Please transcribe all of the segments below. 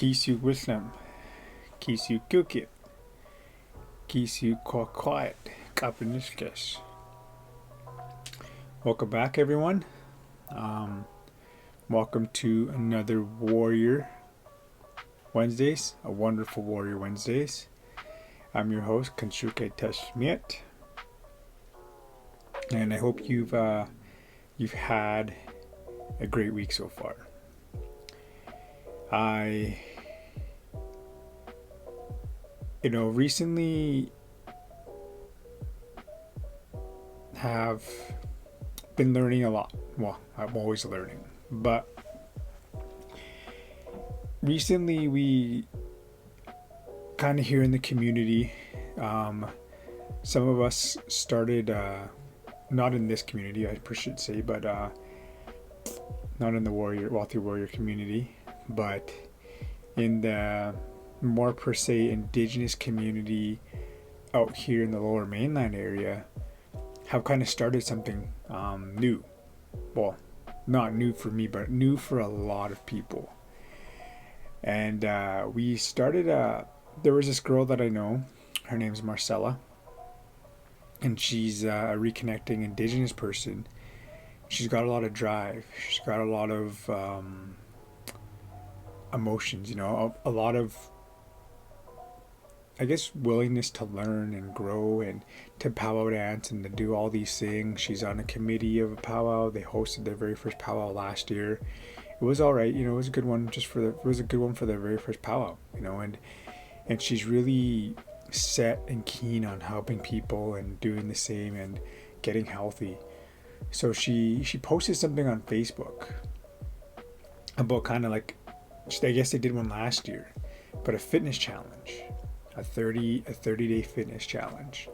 Kisu Wisdom, Kisu Kukit, Kisu Quiet, Kapinishkesh. Welcome back, everyone. Welcome to another Warrior Wednesdays, a wonderful Warrior Wednesdays. I'm your host, Kanshuke Teshmiet, and I hope you've had a great week so far. I recently have been learning a lot. Well, I'm always learning, but recently we kind of here in the community, some of us started, not in this community, I should say, but not in the Wealthy Warrior community, but in the more per se indigenous community out here in the Lower Mainland area, have kind of started something new. Well, not new for me, but new for a lot of people. And we started, there was this girl that I know, her name's Marcella, and she's a reconnecting indigenous person. She's got a lot of drive. She's got a lot of emotions, a lot of, I guess, willingness to learn and grow and to powwow dance and to do all these things. She's on a committee of a powwow. They hosted their very first powwow last year. It was all right, it was a good one. It was a good one for their very first powwow, and she's really set and keen on helping people and doing the same and getting healthy. So she posted something on Facebook about kind of like, I guess they did one last year, but a fitness challenge. A 30-day fitness challenge.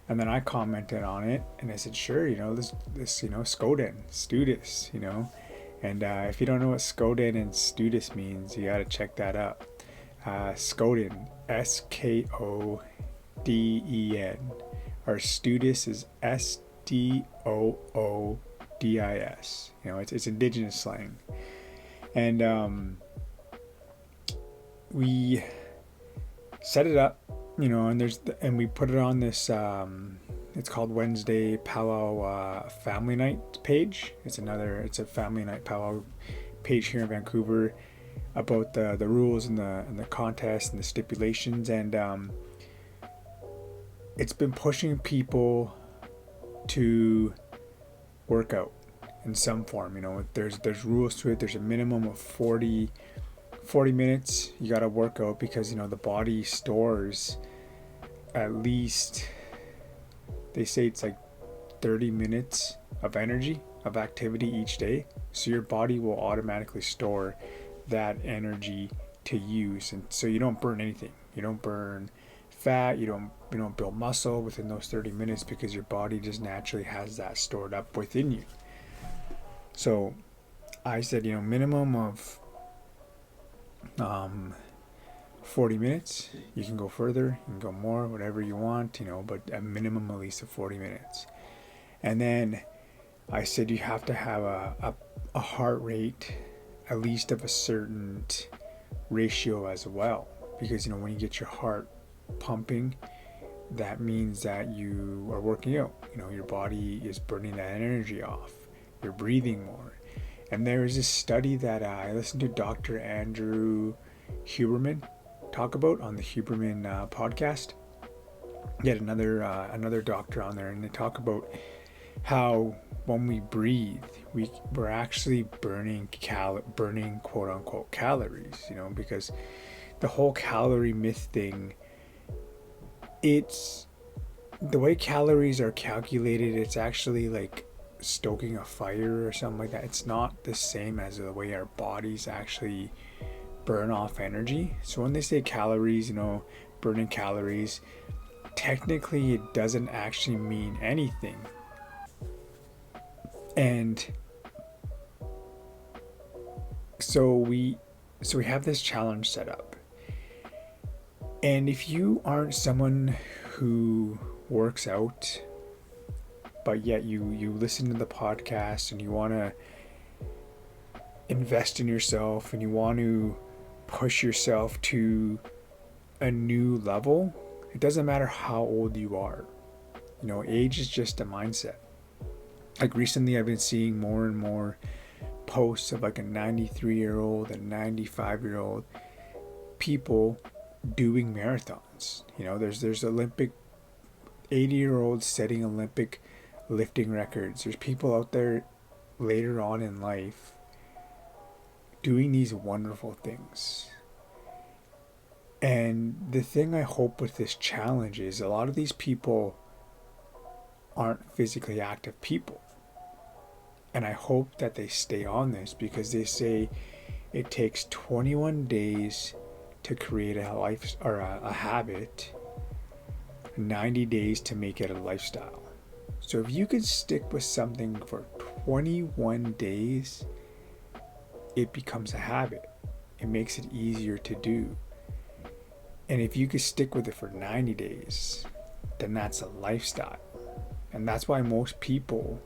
And then I commented on it and I said, sure, this Skoden, Studis, and if you don't know what Skoden and Studis means, you got to check that up. Skoden, Skoden, or Studis is Stoodis. It's indigenous slang. And we set it up, and we put it on this, it's called Wednesday Powwow Family Night page. It's a Family Night Powwow page here in Vancouver about the rules and the contest and the stipulations, and it's been pushing people to work out in some form. There's rules to it. There's a minimum of 40 minutes you gotta work out, because the body stores at least, they say it's like 30 minutes of energy, of activity each day. So your body will automatically store that energy to use, and so you don't burn anything. You don't burn fat, you don't build muscle within those 30 minutes, because your body just naturally has that stored up within you. So I said, minimum of 40 minutes. You can go further, you can go more, whatever you want, but a minimum at least of 40 minutes. And then I said you have to have a heart rate at least of a certain ratio as well, because when you get your heart pumping, that means that you are working out. Your body is burning that energy off, you're breathing more. And there is this study that I listened to Dr. Andrew Huberman talk about on the Huberman podcast. Yet another doctor on there, and they talk about how when we breathe, we're actually burning quote unquote calories. Because the whole calorie myth thing, it's the way calories are calculated. It's actually like stoking a fire or something like that. It's not the same as the way our bodies actually burn off energy. So when they say calories, burning calories, technically it doesn't actually mean anything. And so we have this challenge set up, and if you aren't someone who works out, but yet you listen to the podcast and you want to invest in yourself and you want to push yourself to a new level, it doesn't matter how old you are. Age is just a mindset. Like recently I've been seeing more and more posts of like a 93-year-old and 95-year-old people doing marathons. There's Olympic 80-year-olds setting Olympic lifting records. There's people out there later on in life doing these wonderful things. And the thing I hope with this challenge is a lot of these people aren't physically active people. And I hope that they stay on this, because they say it takes 21 days to create a life or a habit, 90 days to make it a lifestyle. So if you could stick with something for 21 days, it becomes a habit. It makes it easier to do. And if you could stick with it for 90 days, then that's a lifestyle. And that's why most people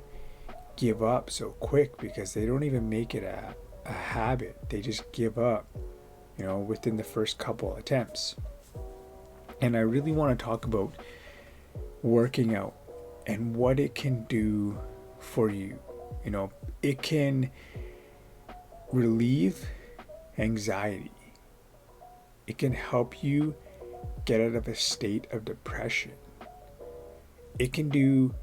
give up so quick, because they don't even make it a habit. They just give up, within the first couple attempts. And I really want to talk about working out and what it can do for you. It can relieve anxiety. It can help you get out of a state of depression. It can do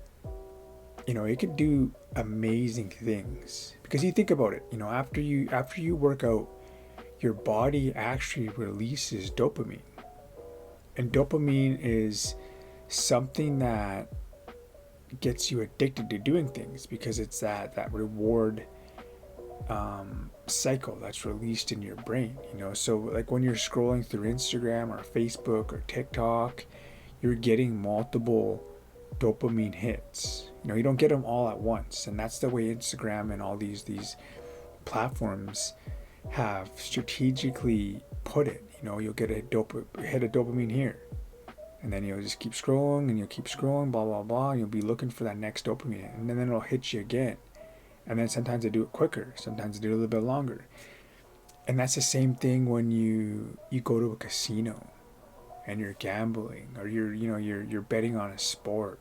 amazing things, because you think about it, after you work out, your body actually releases dopamine. And dopamine is something that gets you addicted to doing things, because it's that reward cycle that's released in your brain. So like when you're scrolling through Instagram or Facebook or TikTok, you're getting multiple dopamine hits. You don't get them all at once, and that's the way Instagram and all these platforms have strategically put it. You'll get hit of dopamine here, and then you'll just keep scrolling, and you'll keep scrolling, blah blah blah, and you'll be looking for that next dopamine, and then it'll hit you again. And then sometimes they do it quicker, sometimes they do it a little bit longer. And that's the same thing when you go to a casino and you're gambling, or you're betting on a sport,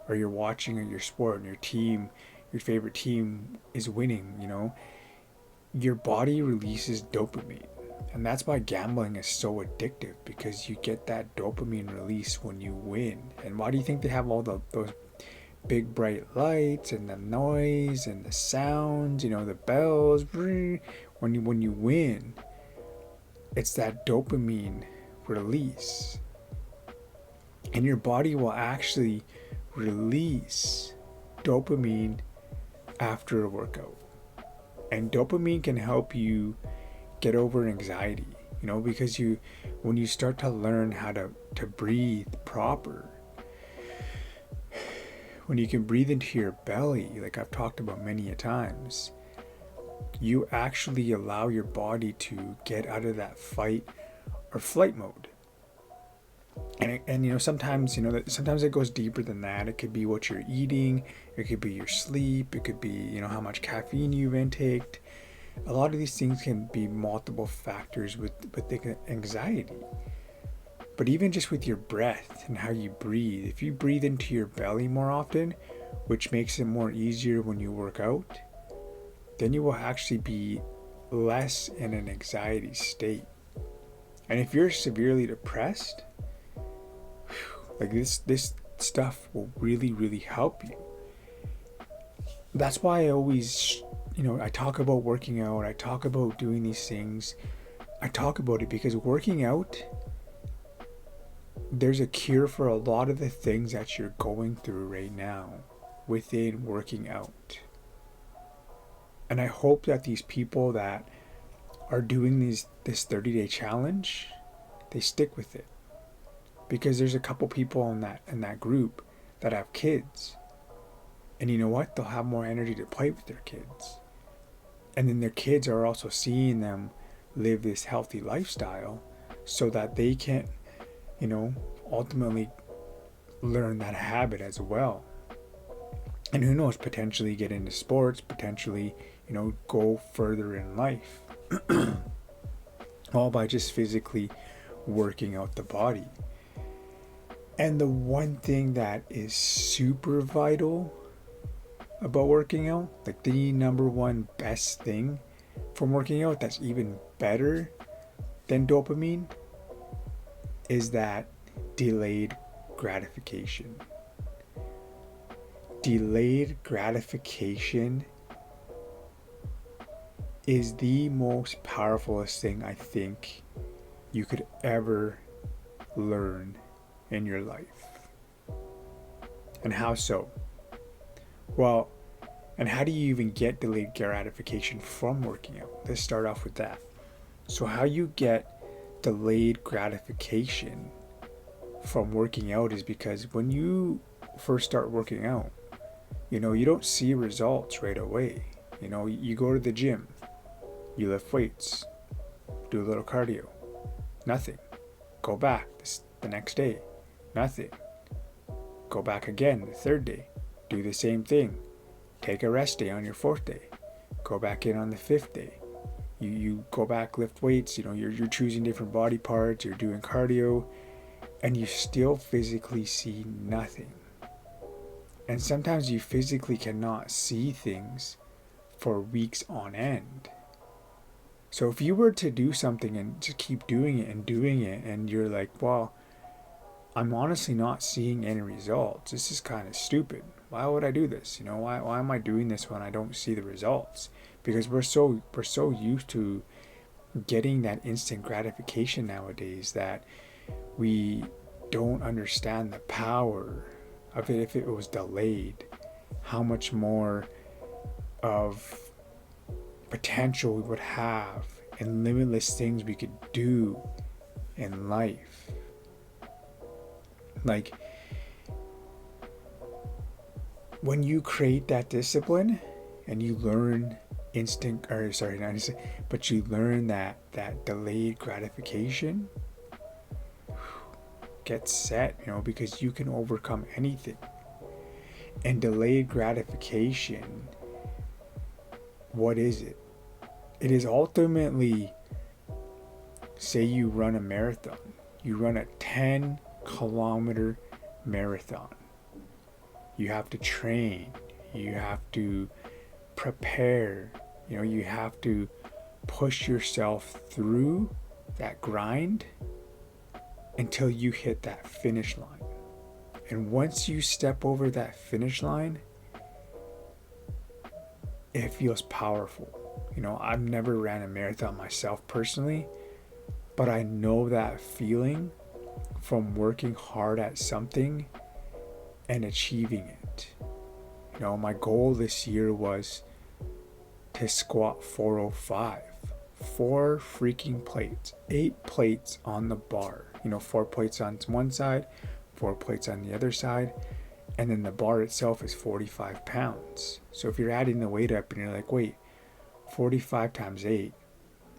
or you're watching your sport and your favorite team is winning. Your body releases dopamine. And that's why gambling is so addictive, because you get that dopamine release when you win. And why do you think they have all those big bright lights and the noise and the sounds, the bells? When you win, it's that dopamine release. And your body will actually release dopamine after a workout. And dopamine can help you get over anxiety, because when you start to learn how to breathe proper, when you can breathe into your belly, like I've talked about many a times, you actually allow your body to get out of that fight or flight mode. And sometimes it goes deeper than that. It could be what you're eating, it could be your sleep, it could be how much caffeine you've intaked. A lot of these things can be multiple factors with the anxiety. But even just with your breath and how you breathe, if you breathe into your belly more often, which makes it more easier when you work out, then you will actually be less in an anxiety state. And if you're severely depressed, like this stuff will really, really help you. That's why I always, I talk about working out, I talk about doing these things. I talk about it because working out, there's a cure for a lot of the things that you're going through right now within working out. And I hope that these people that are doing this 30-day challenge, they stick with it. Because there's a couple people in that group that have kids. And you know what? They'll have more energy to play with their kids. And then their kids are also seeing them live this healthy lifestyle, so that they can, ultimately learn that habit as well. And who knows, potentially get into sports, potentially, go further in life. all by just physically working out the body. And the one thing that is super vital about working out, like the number one best thing from working out that's even better than dopamine, is that delayed gratification. Delayed gratification is the most powerfulest thing I think you could ever learn in your life. And how so? Well, and how do you even get delayed gratification from working out? Let's start off with that. So how you get delayed gratification from working out is because when you first start working out, you don't see results right away. You go to the gym, you lift weights, do a little cardio, nothing. Go back the next day, nothing. Go back again the third day, do the same thing. Take a rest day on your fourth day, go back in on the fifth day. You go back, lift weights, you're choosing different body parts, you're doing cardio, and you still physically see nothing. And sometimes you physically cannot see things for weeks on end. So if you were to do something and just keep doing it, and you're like, well, I'm honestly not seeing any results. This is kind of stupid. Why would I do this? Why am I doing this when I don't see the results? Because we're so used to getting that instant gratification nowadays that we don't understand the power of it if it was delayed. How much more of potential we would have and limitless things we could do in life. Like, when you create that discipline and you learn you learn that delayed gratification, get set, because you can overcome anything. And delayed gratification, what is it? It is ultimately, say you run a marathon, you run a 10-kilometer marathon. You have to train, you have to prepare, you have to push yourself through that grind until you hit that finish line. And once you step over that finish line, it feels powerful. I've never ran a marathon myself personally, but I know that feeling from working hard at something and achieving it. My goal this year was to squat 405. 4 freaking plates. 8 plates on the bar. 4 plates on one side, 4 plates on the other side, and then the bar itself is 45 pounds. So if you're adding the weight up and you're like, wait, 45 times 8,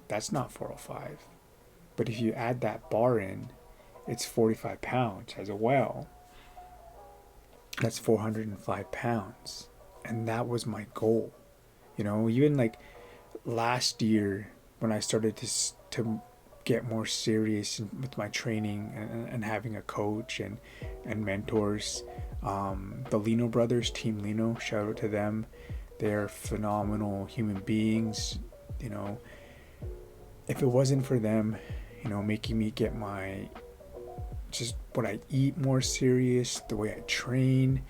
that's not 405. But if you add that bar in, it's 45 pounds as well. That's 405 pounds. And that was my goal. Even like last year when I started to get more serious with my training and having a coach and mentors, the Lino brothers, Team Lino, shout out to them. They're phenomenal human beings. If it wasn't for them, making me get my just what I eat more serious, the way I train,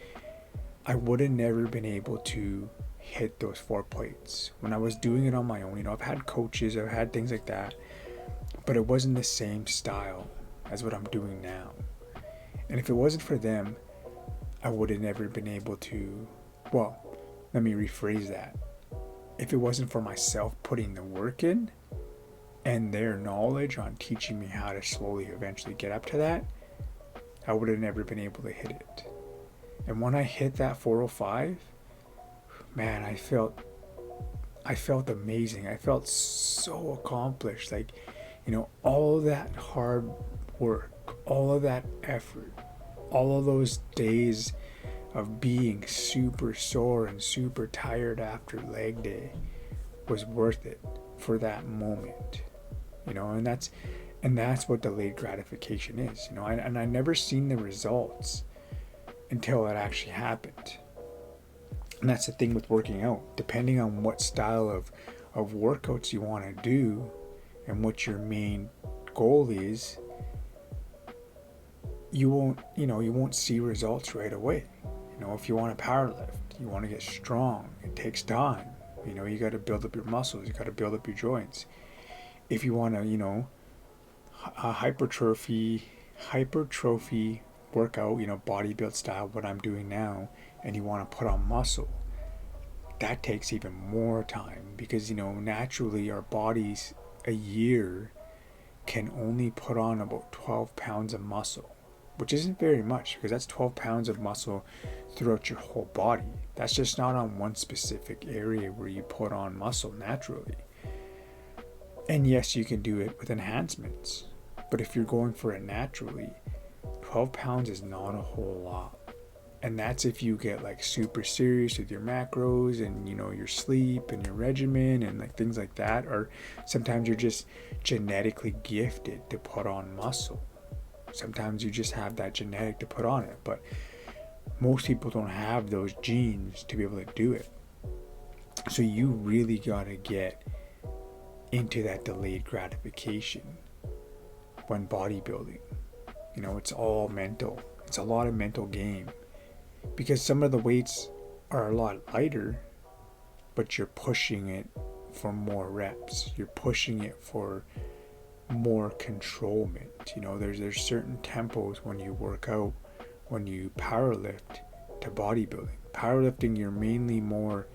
I would have never been able to hit those 4 plates when I was doing it on my own. I've had coaches, I've had things like that, but it wasn't the same style as what I'm doing now. And if it wasn't for them, I would have never been able to, well, let me rephrase that. If it wasn't for myself putting the work in and their knowledge on teaching me how to slowly eventually get up to that, I would have never been able to hit it. And when I hit that 405, man, I felt amazing. I felt so accomplished. Like, all that hard work, all of that effort, all of those days of being super sore and super tired after leg day was worth it for that moment. And that's what delayed gratification is. And I never seen the results until it actually happened. And that's the thing with working out. Depending on what style of workouts you want to do and what your main goal is, you won't see results right away. If you want to power lift, you want to get strong, it takes time. You got to build up your muscles, you got to build up your joints. If you want to, a hypertrophy workout, bodybuild style, what I'm doing now, and you want to put on muscle, that takes even more time because, naturally our bodies a year can only put on about 12 pounds of muscle, which isn't very much because that's 12 pounds of muscle throughout your whole body. That's just not on one specific area where you put on muscle naturally. And yes, you can do it with enhancements, but if you're going for it naturally, 12 pounds is not a whole lot. And that's if you get like super serious with your macros and your sleep and your regimen and like things like that. Or sometimes you're just genetically gifted to put on muscle. Sometimes you just have that genetic to put on it, but most people don't have those genes to be able to do it. So you really gotta get into that delayed gratification when bodybuilding. It's all mental. It's a lot of mental game. Because some of the weights are a lot lighter, but you're pushing it for more reps. You're pushing it for more controlment. There's certain tempos when you work out, when you power lift to bodybuilding. Powerlifting, you're mainly more,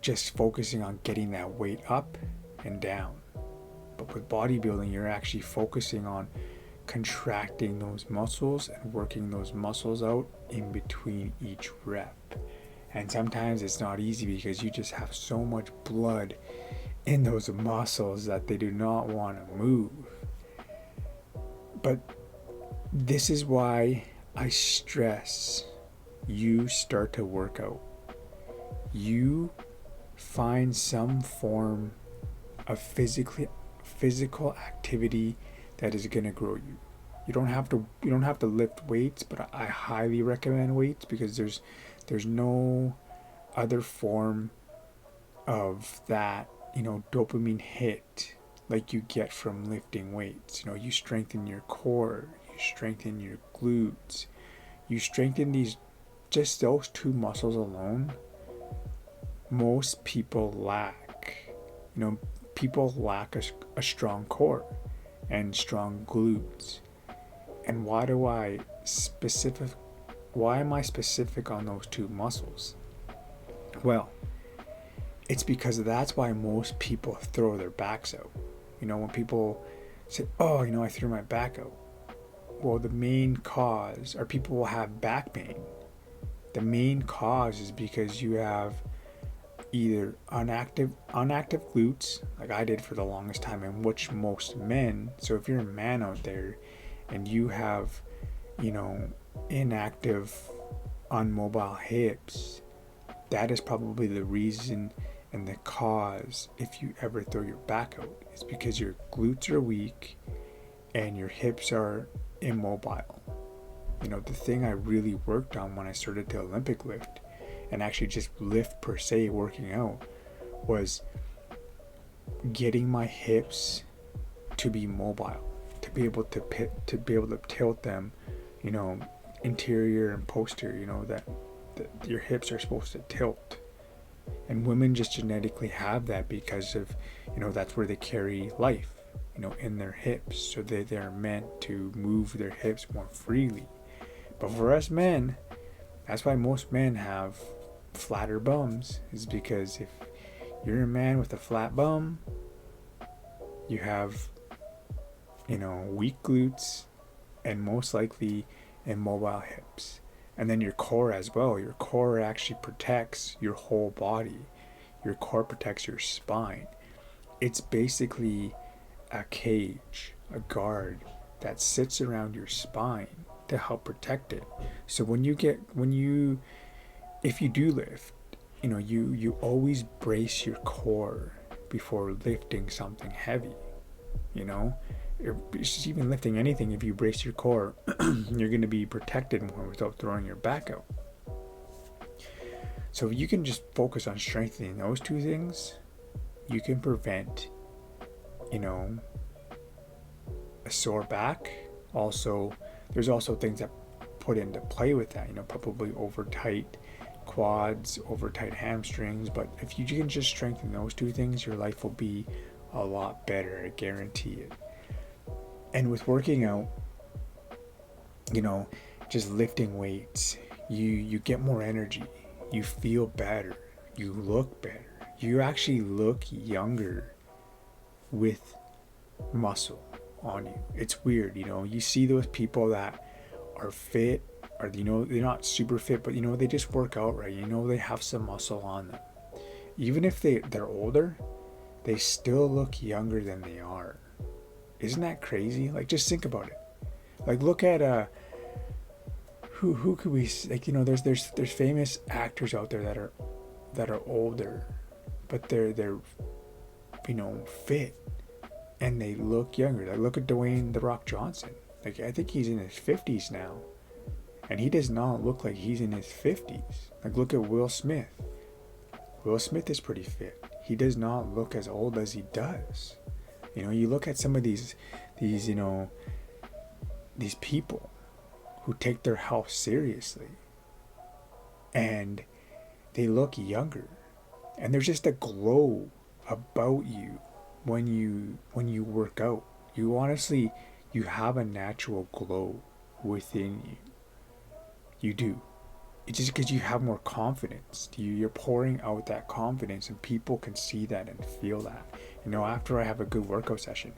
just focusing on getting that weight up and down. But with bodybuilding, you're actually focusing on contracting those muscles and working those muscles out in between each rep. And sometimes it's not easy because you just have so much blood in those muscles that they do not want to move. But this is why I stress you start to work out. You find some form of physical activity that is going to grow you. You don't have to lift weights, but I highly recommend weights because there's no other form of that, dopamine hit like you get from lifting weights. You strengthen your core, you strengthen your glutes, you strengthen just those two muscles alone. Most people lack. People lack a strong core and strong glutes. And why am I specific on those two muscles? Well, it's because that's why most people throw their backs out. When people say, oh, I threw my back out. Well, the main cause, or people will have back pain. The main cause is because you have either inactive glutes, like I did for the longest time, and which most men, so if you're a man out there and you have, inactive, unmobile hips, that is probably the reason and the cause if you ever throw your back out. It's because your glutes are weak and your hips are immobile. The thing I really worked on when I started to Olympic lift and actually just lift per se, working out, was getting my hips to be mobile, to be able to tilt them, interior and posterior, that your hips are supposed to tilt. And women just genetically have that because of, that's where they carry life, in their hips. So they're meant to move their hips more freely. But for us men, that's why most men have flatter bums, is because if you're a man with a flat bum, you have, weak glutes and most likely immobile hips. And then your core as well. Your core actually protects your whole body. Your core protects your spine. It's basically a cage, a guard that sits around your spine to help protect it. So if you do lift, you always brace your core, before lifting something heavy. You know, just even lifting anything, if you brace your core, you're going to be protected more without throwing your back out. So if you can just focus on strengthening those two things, you can prevent, a sore back. Also, there's also things that put into play with that, probably over tight quads, over tight hamstrings. But if you can just strengthen those two things, your life will be a lot better, I guarantee it. And with working out, just lifting weights, you get more energy, you feel better, you look better, you actually look younger with muscle on you. It's weird, you see those people that are fit, or they're not super fit, but they just work out right, they have some muscle on them. Even if they're older, they still look younger than they are. Isn't that crazy? Like, just think about it. Like, look at who could we, like, there's famous actors out there that are older, but they're fit and they look younger. Like, look at Dwayne "The Rock" Johnson. Like, I think he's in his 50s now, and he does not look like he's in his 50s. Like, look at Will Smith. Will Smith is pretty fit. He does not look as old as he does. You look at some of these people who take their health seriously, and they look younger, and there's just a glow about you when you work out. You have a natural glow within you. You do. It's just because you have more confidence. You're pouring out that confidence, and people can see that and feel that. After I have a good workout session,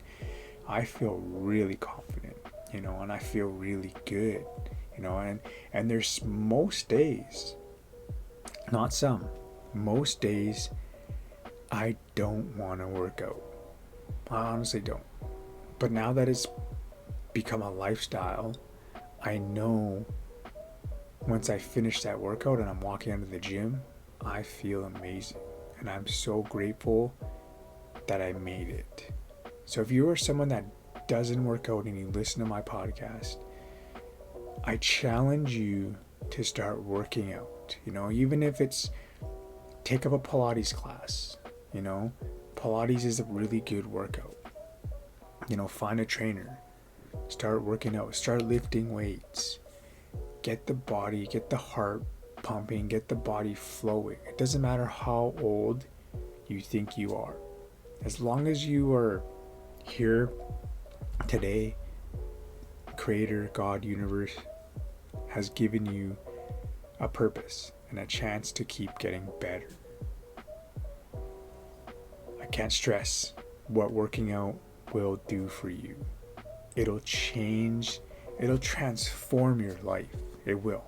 I feel really confident, and I feel really good, and there's most days, not some, most days, I don't want to work out. I honestly don't. But now that it's become a lifestyle, I know once I finish that workout and I'm walking out of the gym, I feel amazing. And I'm so grateful that I made it. So if you are someone that doesn't work out and you listen to my podcast, I challenge you to start working out. Even if it's take up a Pilates class. Pilates is a really good workout. Find a trainer. Start working out. Start lifting weights. Get the heart pumping, get the body flowing. It doesn't matter how old you think you are. As long as you are here today, Creator, God, universe has given you a purpose and a chance to keep getting better. I can't stress what working out will do for you. It'll transform your life. It will,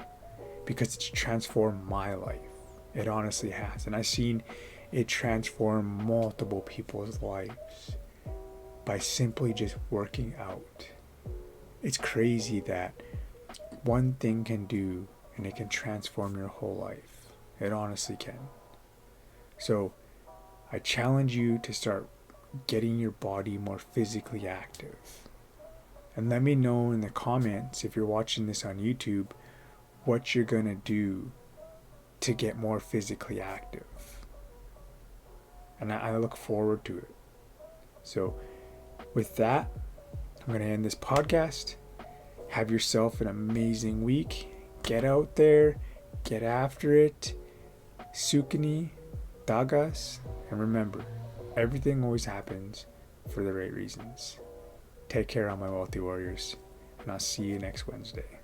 because it's transformed my life. It honestly has. And I've seen it transform multiple people's lives by simply just working out. It's crazy that one thing can do, and it can transform your whole life. It honestly can. So I challenge you to start getting your body more physically active. And let me know in the comments, if you're watching this on YouTube, what you're going to do to get more physically active. And I look forward to it. So with that, I'm going to end this podcast. Have yourself an amazing week. Get out there. Get after it. Sukani, dagas. And remember, everything always happens for the right reasons. Take care, all my wealthy warriors. And I'll see you next Wednesday.